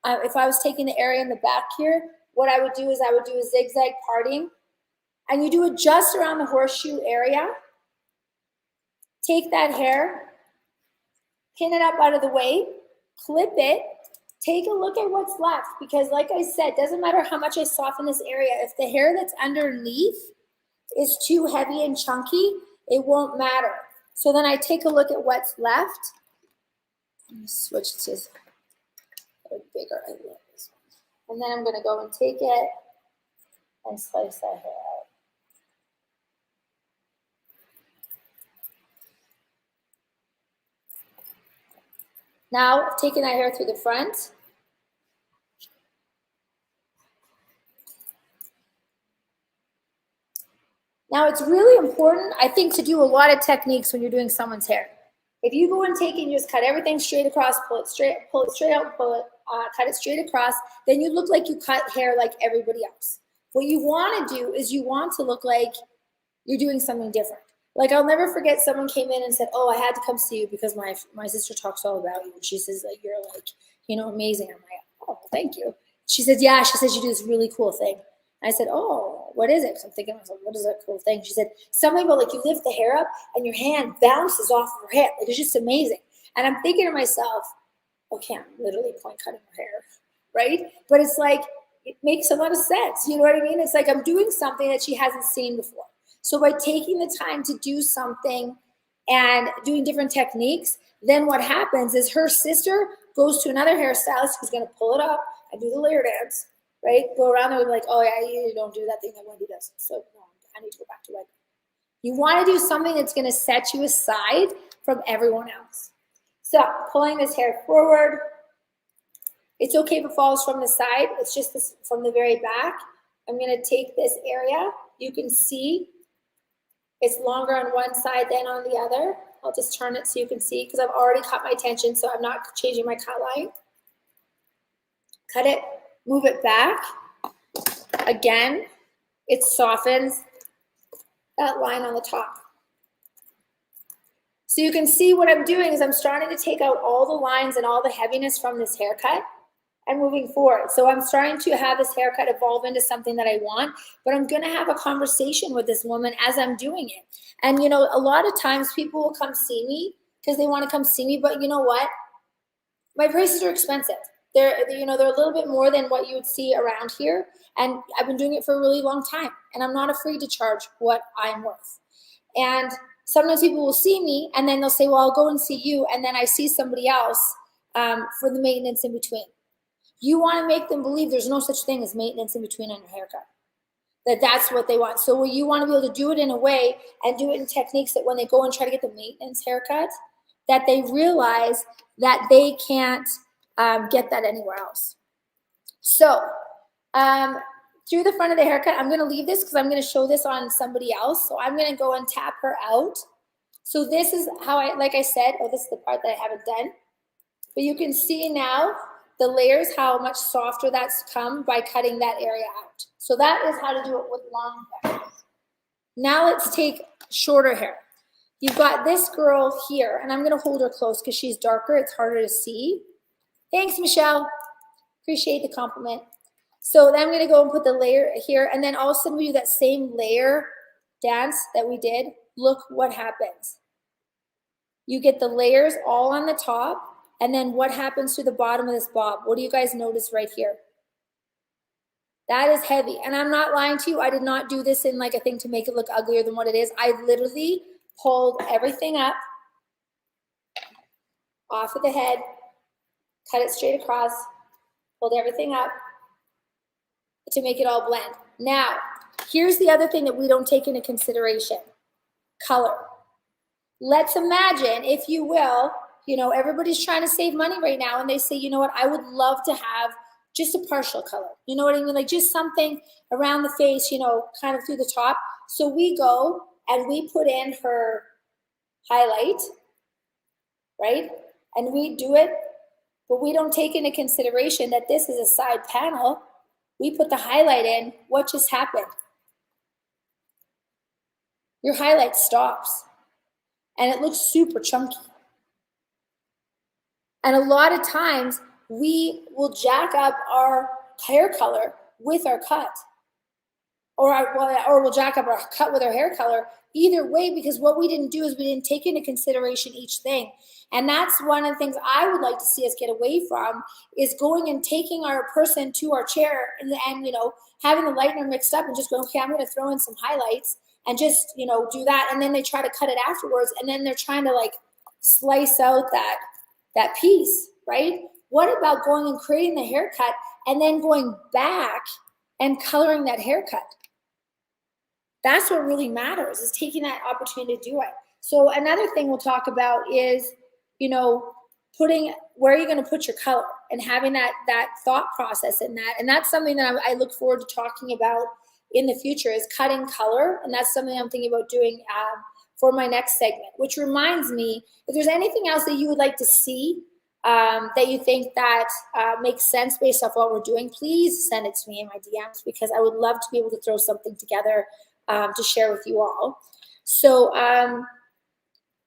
If I was taking the area in the back here, what I would do is I would do a zigzag parting, and you do it just around the horseshoe area. Take that hair, pin it up out of the way, clip it, take a look at what's left, because like I said, doesn't matter how much I soften this area, if the hair that's underneath is too heavy and chunky, it won't matter. So then I take a look at what's left. Let me switch to a bigger. I love this one. And then I'm going to go and take it and slice that hair out. Now, I've taken that hair through the front. Now, it's really important, I think, to do a lot of techniques when you're doing someone's hair. If you go and take it and just cut everything straight across, pull it straight out, cut it straight across, then you look like you cut hair like everybody else. What you want to do is you want to look like you're doing something different. Like, I'll never forget, someone came in and said, oh, I had to come see you because my sister talks all about you. And she says, like, you're like, you know, amazing. I'm like, oh, thank you. She says, yeah, she says you do this really cool thing. I said, oh, what is it? Because I'm thinking, what is that cool thing? She said, something about, like, you lift the hair up and your hand bounces off her head. Like, it's just amazing. And I'm thinking to myself, okay, I'm literally point cutting her hair, right? But it's like, it makes a lot of sense. You know what I mean? It's like I'm doing something that she hasn't seen before. So by taking the time to do something and doing different techniques, then what happens is her sister goes to another hairstylist who's going to pull it up and do the layer dance, right? Go around there and be like, oh, yeah, you don't do that thing that Wendy does. So no, I need to go back to Wendy. You want to do something that's going to set you aside from everyone else. So pulling this hair forward. It's okay if it falls from the side. It's just this from the very back. I'm going to take this area. You can see it's longer on one side than on the other. I'll just turn it so you can see, because I've already cut my tension, so I'm not changing my cut line. Cut it, move it back. Again, it softens that line on the top. So you can see what I'm doing is I'm starting to take out all the lines and all the heaviness from this haircut and moving forward. So I'm starting to have this haircut evolve into something that I want, but I'm going to have a conversation with this woman as I'm doing it. And, you know, a lot of times people will come see me because they want to come see me, but you know what? My prices are expensive. They're, you know, they're a little bit more than what you would see around here. And I've been doing it for a really long time, and I'm not afraid to charge what I'm worth. And sometimes people will see me and then they'll say, well, I'll go and see you. And then I see somebody else for the maintenance in between. You want to make them believe there's no such thing as maintenance in between on your haircut. That's what they want. So you want to be able to do it in a way and do it in techniques that when they go and try to get the maintenance haircut, that they realize that they can't get that anywhere else. So through the front of the haircut, I'm going to leave this because I'm going to show this on somebody else. So I'm going to go and tap her out. So this is how like I said, oh, this is the part that I haven't done. But you can see now the layers, how much softer that's come by cutting that area out. So that is how to do it with long hair. Now let's take shorter hair. You've got this girl here, and I'm going to hold her close because she's darker. It's harder to see. Thanks, Michelle. Appreciate the compliment. So then I'm gonna go and put the layer here, and then all of a sudden we do that same layer dance that we did. Look what happens. You get the layers all on the top, and then what happens to the bottom of this bob? What do you guys notice right here? That is heavy, and I'm not lying to you. I did not do this in like a thing to make it look uglier than what it is. I literally pulled everything up off of the head, cut it straight across, pulled everything up to make it all blend. Now, here's the other thing that we don't take into consideration, color. Let's imagine, if you will, you know, everybody's trying to save money right now, and they say, you know what, I would love to have just a partial color. You know what I mean? Like just something around the face, you know, kind of through the top. So we go and we put in her highlight, right? And we do it, but we don't take into consideration that this is a side panel. We put the highlight in. What just happened? Your highlight stops and it looks super chunky. And a lot of times we will jack up our hair color with our cut, or we'll jack up our cut with our hair color. Either way, because what we didn't do is we didn't take into consideration each thing. And that's one of the things I would like to see us get away from, is going and taking our person to our chair and you know, having the lightener mixed up and just going, okay, I'm going to throw in some highlights and just, you know, do that. And then they try to cut it afterwards, and then they're trying to like slice out that piece, right? What about going and creating the haircut and then going back and coloring that haircut? That's what really matters, is taking that opportunity to do it. So another thing we'll talk about is, you know, putting, where are you going to put your color, and having that thought process in that. And that's something that I look forward to talking about in the future, is cutting color. And that's something I'm thinking about doing for my next segment, which reminds me, if there's anything else that you would like to see that you think that makes sense based off what we're doing, please send it to me in my DMs, because I would love to be able to throw something together to share with you all. So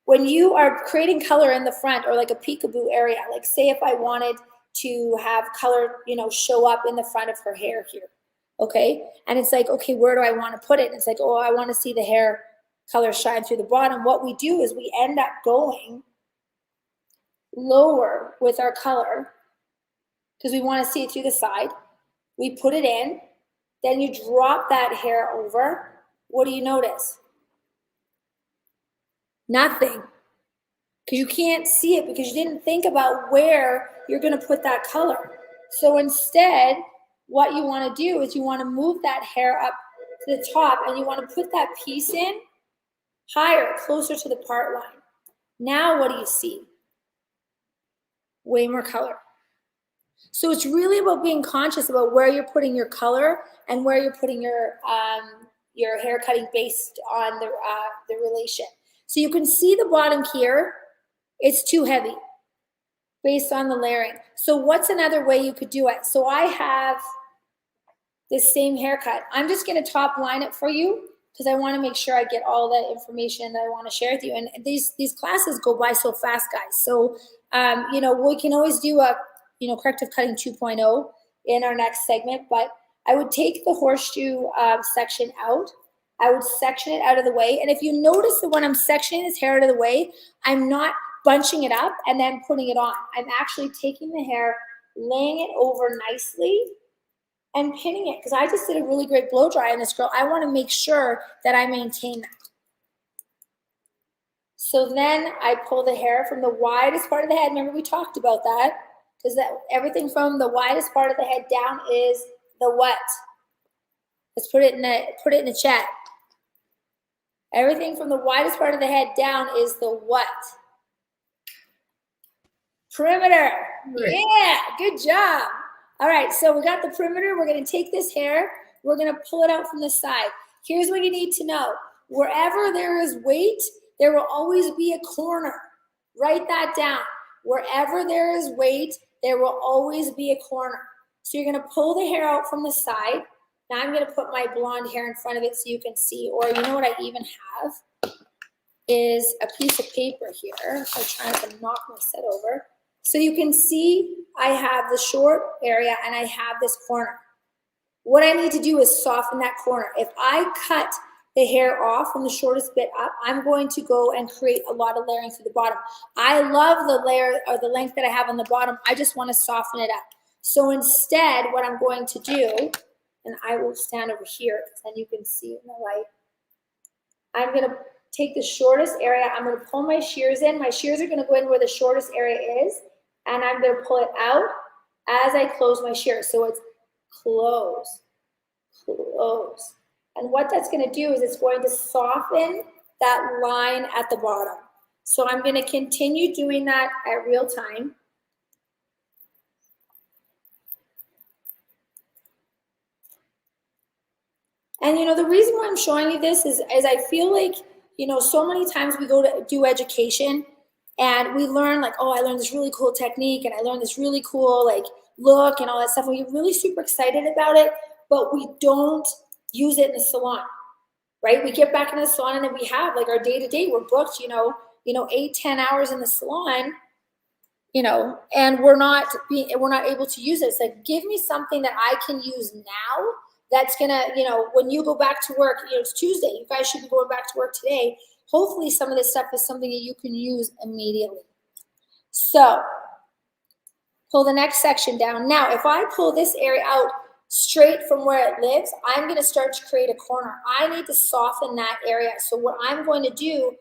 when you are creating color in the front, or like a peekaboo area, like say if I wanted to have color, you know, show up in the front of her hair here, okay? And it's like, okay, where do I want to put it? And it's like, oh, I want to see the hair color shine through the bottom. What we do is we end up going lower with our color because we want to see it through the side. We put it in, then you drop that hair over. What do you notice? Nothing, because you can't see it because you didn't think about where you're going to put that color. So instead, what you want to do is you want to move that hair up to the top, and you want to put that piece in higher, closer to the part line. Now what do you see? Way more color. So it's really about being conscious about where you're putting your color and where you're putting your hair cutting based on the relation. So you can see the bottom here, it's too heavy based on the layering. So what's another way you could do it? So I have this same haircut. I'm just going to top line it for you because I want to make sure I get all the information that I want to share with you. And these classes go by so fast, guys. So, you know, we can always do a, you know, corrective cutting 2.0 in our next segment, but I would take the horseshoe section out. I would section it out of the way. And if you notice that when I'm sectioning this hair out of the way, I'm not bunching it up and then putting it on. I'm actually taking the hair, laying it over nicely and pinning it, because I just did a really great blow dry on this girl. I want to make sure that I maintain that. So then I pull the hair from the widest part of the head. Remember we talked about that, because everything from the widest part of the head down is the what? Let's put it in the chat. Everything from the widest part of the head down is the what? Perimeter. Yeah, good job. All right, so we got the perimeter. We're going to take this hair. We're going to pull it out from the side. Here's what you need to know. Wherever there is weight, there will always be a corner. Write that down. Wherever there is weight, there will always be a corner. So you're going to pull the hair out from the side. Now I'm going to put my blonde hair in front of it so you can see, or you know what I even have is a piece of paper here. I'm trying to knock my set over. So you can see I have the short area and I have this corner. What I need to do is soften that corner. If I cut the hair off from the shortest bit up, I'm going to go and create a lot of layering through the bottom. I love the layer or the length that I have on the bottom. I just want to soften it up. So instead, what I'm going to do, and I will stand over here because then you can see in the light. I'm going to take the shortest area. I'm going to pull my shears in. My shears are going to go in where the shortest area is, and I'm going to pull it out as I close my shears. So it's close, close. And what that's going to do is it's going to soften that line at the bottom. So I'm going to continue doing that at real time. And, you know, the reason why I'm showing you this is I feel like, you know, so many times we go to do education and we learn like, oh, I learned this really cool technique and I learned this really cool like look and all that stuff. We get really super excited about it, but we don't use it in the salon, right? We get back in the salon and then we have like our day-to-day, we're booked, you know, 8-10 hours in the salon, you know, and we're not able to use it. It's like, give me something that I can use now that's gonna, you know, when you go back to work, you know, it's Tuesday, you guys should be going back to work today. Hopefully some of this stuff is something that you can use immediately. So pull the next section down. Now, if I pull this area out straight from where it lives, I'm gonna start to create a corner. I need to soften that area. So what I'm going to do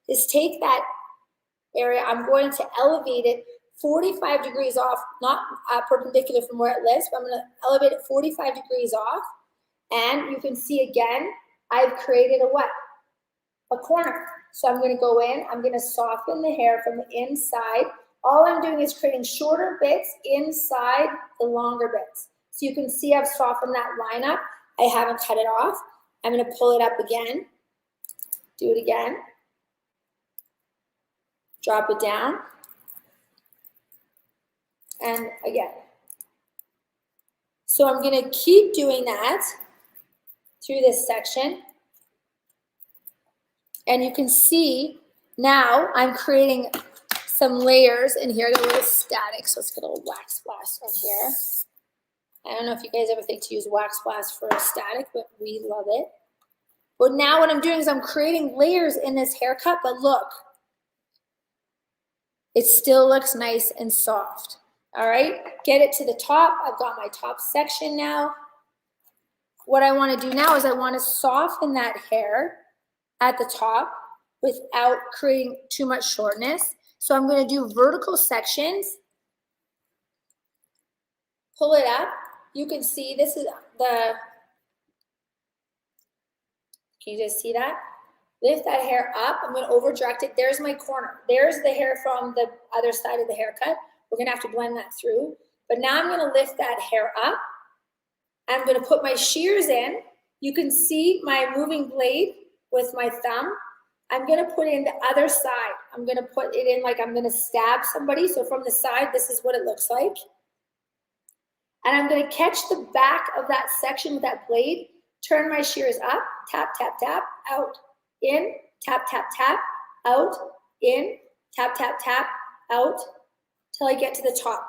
is take that area, I'm going to elevate it 45 degrees off, not perpendicular from where it lives, but I'm gonna elevate it 45 degrees off. And you can see again, I've created a what? A corner. So I'm gonna go in, I'm gonna soften the hair from the inside. All I'm doing is creating shorter bits inside the longer bits. So you can see I've softened that line up. I haven't cut it off. I'm gonna pull it up again, do it again, drop it down, and again. So I'm gonna keep doing that through this section. And you can see now I'm creating some layers in here. I got a little static, so let's get a little wax blast on here. I don't know if you guys ever think to use wax blast for a static, but we love it. But now what I'm doing is I'm creating layers in this haircut, but look, it still looks nice and soft. All right, get it to the top. I've got my top section now. What I want to do now is I want to soften that hair at the top without creating too much shortness. So I'm going to do vertical sections. Pull it up. You can see this is the, can you just see that? Lift that hair up. I'm going to over direct it. There's my corner. There's the hair from the other side of the haircut. We're going to have to blend that through. But now I'm going to lift that hair up. I'm going to put my shears in. You can see my moving blade with my thumb. I'm going to put in the other side. I'm going to put it in like I'm going to stab somebody. So from the side, this is what it looks like. And I'm going to catch the back of that section with that blade, turn my shears up, tap, tap, tap, out, in, tap, tap, tap, out, in, tap, tap, tap, out, till I get to the top.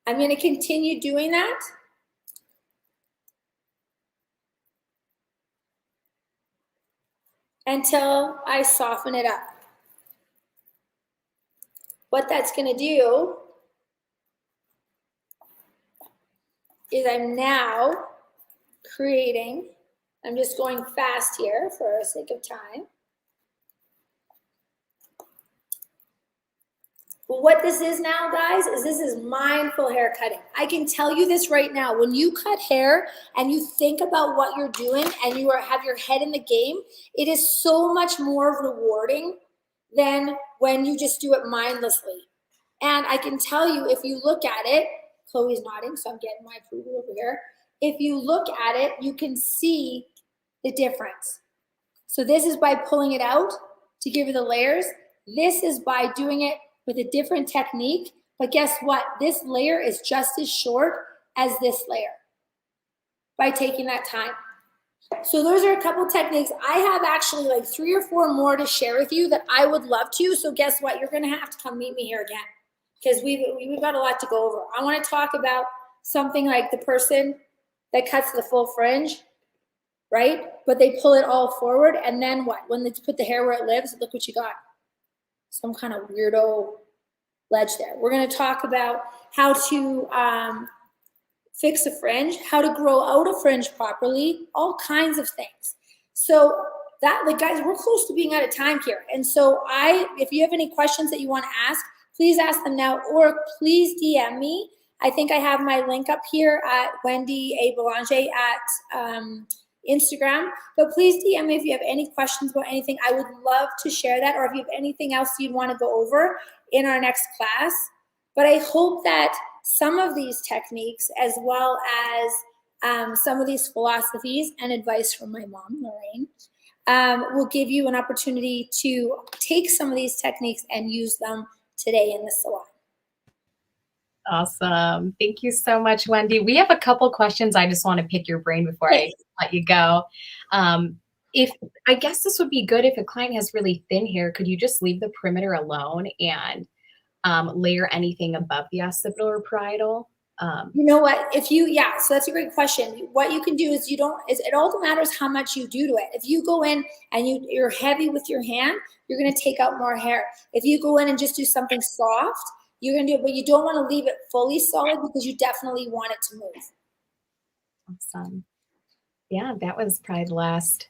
I'm going to continue doing that. Until I soften it up. What that's going to do is I'm now creating, I'm just going fast here for the sake of time. But what this is now, guys, is this is mindful hair cutting. I can tell you this right now. When you cut hair and you think about what you're doing and you have your head in the game, it is so much more rewarding than when you just do it mindlessly. And I can tell you, if you look at it, Chloe's nodding, so I'm getting my approval over here. If you look at it, you can see the difference. So this is by pulling it out to give you the layers. This is by doing it with a different technique, but guess what? This layer is just as short as this layer by taking that time. So those are a couple techniques. I have actually like 3 or 4 more to share with you that I would love to. So guess what? You're gonna have to come meet me here again because we've got a lot to go over. I wanna talk about something like the person that cuts the full fringe, right? But they pull it all forward, and then what? When they put the hair where it lives, look what you got. Some kind of weirdo ledge there. We're going to talk about how to fix a fringe, how to grow out a fringe properly, all kinds of things. So that, like, guys, we're close to being out of time here. And so if you have any questions that you want to ask, please ask them now, or please DM me. I think I have my link up here at Wendy A. Bélanger at Instagram. But please DM me if you have any questions about anything. I would love to share that, or if you have anything else you'd want to go over in our next class. But I hope that some of these techniques, as well as some of these philosophies and advice from my mom, Lorraine, will give you an opportunity to take some of these techniques and use them today in the salon. Awesome. Thank you so much, Wendy. We have a couple questions. I just want to pick your brain before I let you go. I guess this would be good if a client has really thin hair, could you just leave the perimeter alone and layer anything above the occipital or parietal? You know what? So that's a great question. What you can do is it all matters how much you do to it. If you go in and you're heavy with your hand, you're going to take out more hair. If you go in and just do something soft, you're going to do it, but you don't want to leave it fully solid because you definitely want it to move. Awesome. Yeah, that was probably the last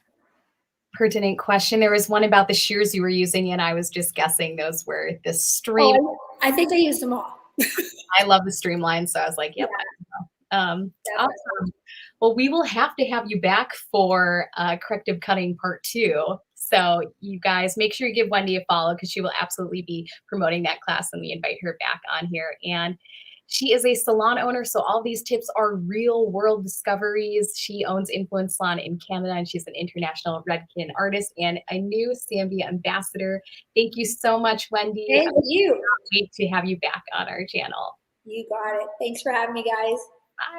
pertinent question. There was one about the shears you were using, and I was just guessing those were the stream. Oh, I think I used them all. I love the streamline, so I was like, yep. Yeah. Awesome. Well, we will have to have you back for corrective cutting part 2. So you guys make sure you give Wendy a follow, because she will absolutely be promoting that class, and we invite her back on here. And she is a salon owner, so all these tips are real world discoveries. She owns Influence Salon in Canada, and she's an international Redken artist and a new Zambia ambassador. Thank you so much, Wendy. Thank you. I can't wait to have you back on our channel. You got it. Thanks for having me, guys.